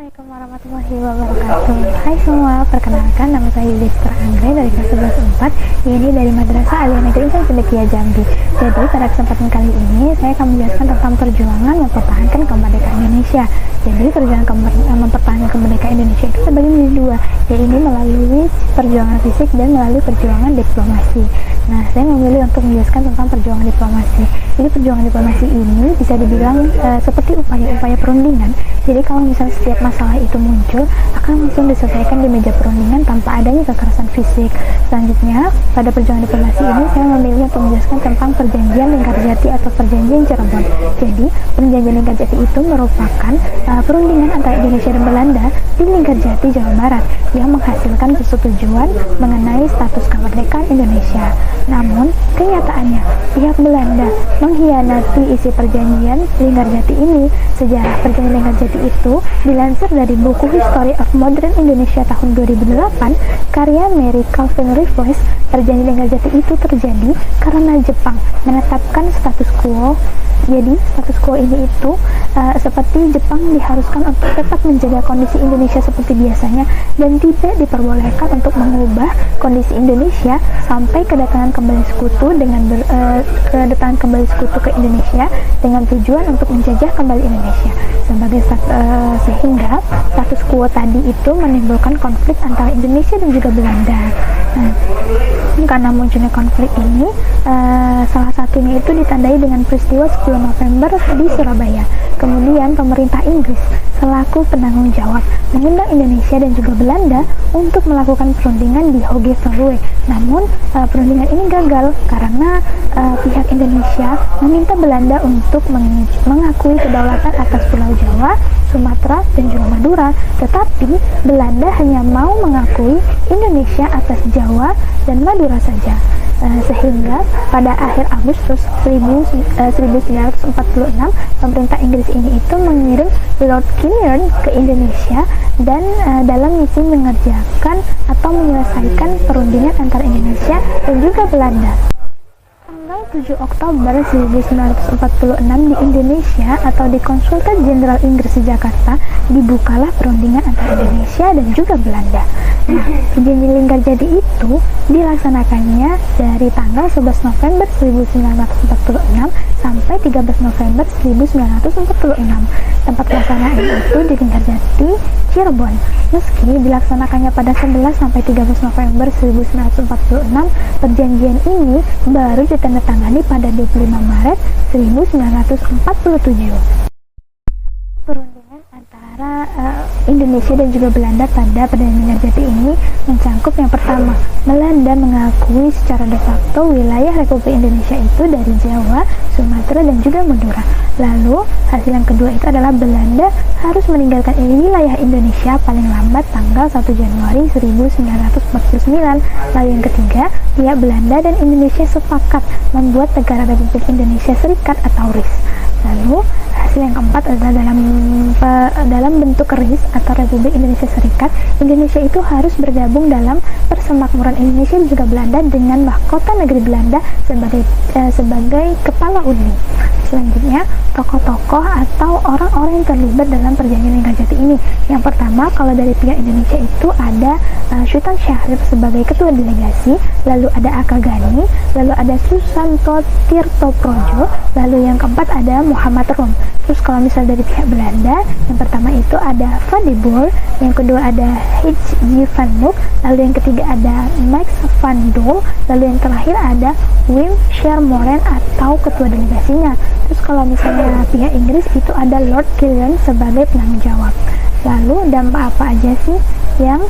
Assalamualaikum warahmatullahi wabarakatuh. Hai semua, perkenalkan nama saya Yudhistira Anggrek dari kelas 11 4. Ini dari Madrasah Aliyah Negeri Insan Cendekia Jambi. Jadi pada kesempatan kali ini saya akan menjelaskan tentang perjuangan mempertahankan kemerdekaan Indonesia. Jadi perjuangan mempertahankan kemerdekaan Indonesia itu terbagi menjadi dua, yaitu melalui perjuangan fisik dan melalui perjuangan diplomasi. Nah, saya memilih untuk menjelaskan tentang perjuangan diplomasi. Jadi perjuangan diplomasi ini bisa dibilang seperti upaya-upaya perundingan. Jadi kalau misalnya setiap masalah itu muncul, akan langsung diselesaikan di meja perundingan tanpa adanya kekerasan fisik. Selanjutnya, pada perjuangan diplomasi ini saya memilih untuk menjelaskan tentang perjanjian Linggarjati atau perjanjian Cirebon. Jadi, perjanjian Linggarjati itu merupakan perundingan antara Indonesia dan Belanda di Linggarjati, Jawa Barat yang menghasilkan persetujuan mengenai status kemerdekaan Indonesia. Namun, kenyataannya pihak Belanda mengkhianati isi perjanjian Linggarjati ini. Sejarah perjanjian Linggarjati itu dilansir dari buku History of Modern Indonesia tahun 2008 karya Mary Calvin Ripley. Perjanjian Linggarjati itu terjadi karena Jepang menetapkan status quo. Jadi status quo ini itu seperti Jepang diharuskan untuk tetap menjaga kondisi Indonesia seperti biasanya dan tidak diperbolehkan untuk mengubah kondisi Indonesia sampai kedatangan kembali sekutu kedatangan kembali sekutu ke Indonesia dengan tujuan untuk menjajah kembali Indonesia. Sehingga status quo tadi itu menimbulkan konflik antara Indonesia dan juga Belanda. Nah, karena munculnya konflik ini, salah satunya itu ditandai dengan peristiwa 10 November di Surabaya. Kemudian pemerintah Inggris selaku penanggung jawab mengundang Indonesia dan juga Belanda untuk melakukan perundingan di Hoge-Veluwe. Namun perundingan ini gagal karena pihak Indonesia meminta Belanda untuk mengakui kedaulatan atas Pulau Jawa, Sumatera, dan juga Madura. Tetapi Belanda hanya mau mengakui Indonesia atas Jawa dan Madura saja. Sehingga pada akhir Agustus 1946 pemerintah Inggris ini itu mengirim Lord Killian ke Indonesia dan dalam misi mengerjakan atau menyelesaikan perundingan antara Indonesia dan juga Belanda. Tanggal 7 Oktober 1946 di Indonesia atau di Konsulat Jenderal Inggris di Jakarta dibukalah perundingan antara Indonesia dan juga Belanda. Nah, perjanjian Linggarjati itu dilaksanakannya dari tanggal 11 November 1946 sampai 13 November 1946. Tempat pelaksanaan itu di Linggarjati, Cirebon. Meski dilaksanakannya pada 11 sampai 13 November 1946, perjanjian ini baru ditandatangani pada 25 Maret 1947. Perundingan antara Indonesia dan juga Belanda pada perjanjian Linggarjati ini mencangkup yang pertama, Belanda mengakui secara de facto wilayah Republik Indonesia itu dari Jawa, Sumatera, dan juga Madura. Lalu hasil yang kedua itu adalah Belanda harus meninggalkan wilayah Indonesia paling lambat tanggal 1 Januari 1949. Lalu yang ketiga, pihak Belanda dan Indonesia sepakat membuat negara Republik Indonesia Serikat atau RIS. Lalu hasil yang keempat adalah dalam bentuk RIS atau Republik Indonesia Serikat, Indonesia itu harus bergabung dalam Persemakmuran Indonesia dan juga Belanda dengan mahkota negeri Belanda sebagai kepala UNI. Selanjutnya, tokoh-tokoh atau orang-orang yang terlibat dalam perjanjian Linggarjati ini. Yang pertama, kalau dari pihak Indonesia itu ada Sultan Syarif sebagai ketua delegasi, lalu ada Aka Gani, lalu ada Susanto Tirtoprojo, lalu yang keempat ada Muhammad Rum. Terus kalau misal dari pihak Belanda, yang pertama itu ada Van de Boer, yang kedua ada H.G. van Nook, lalu yang ketiga ada Max van Dole, lalu yang terakhir ada Wim Schermoren atau ketua delegasinya. Terus kalau misalnya pihak Inggris itu ada Lord Killian sebagai penanggung jawab. Lalu dampak apa aja sih yang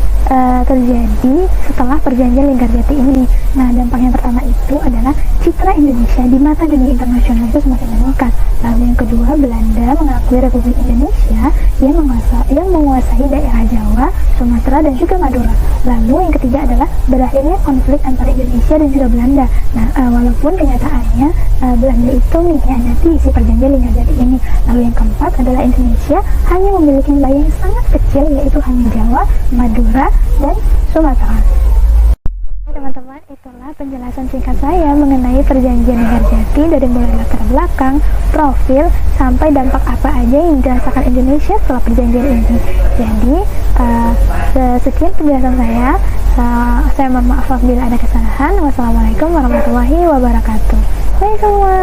terjadi setelah perjanjian Linggarjati ini? Nah, dampak yang pertama itu adalah citra Indonesia di mata dunia internasional itu semakin meningkat. Lalu yang kedua, Belanda mengakui Republik Indonesia yang menguasai daerah Jawa, Sumatera, dan juga Madura. Lalu yang ketiga adalah berakhirnya konflik antara Indonesia dan juga Belanda. Nah, walaupun kenyataannya Belanda itu mengkhianati isi perjanjian Linggarjati ini. Lalu yang keempat adalah Indonesia hanya memiliki wilayah yang sangat kecil, yaitu hanya Jawa, Madura, dan Sumatera. Teman-teman, Itulah penjelasan singkat saya mengenai perjanjian Ngarjati dari mulai latar belakang, profil, sampai dampak apa aja yang dirasakan Indonesia setelah perjanjian ini. Jadi, sekian penjelasan saya. Saya mohon maaf apabila ada kesalahan. Wassalamualaikum warahmatullahi wabarakatuh. Bye semua.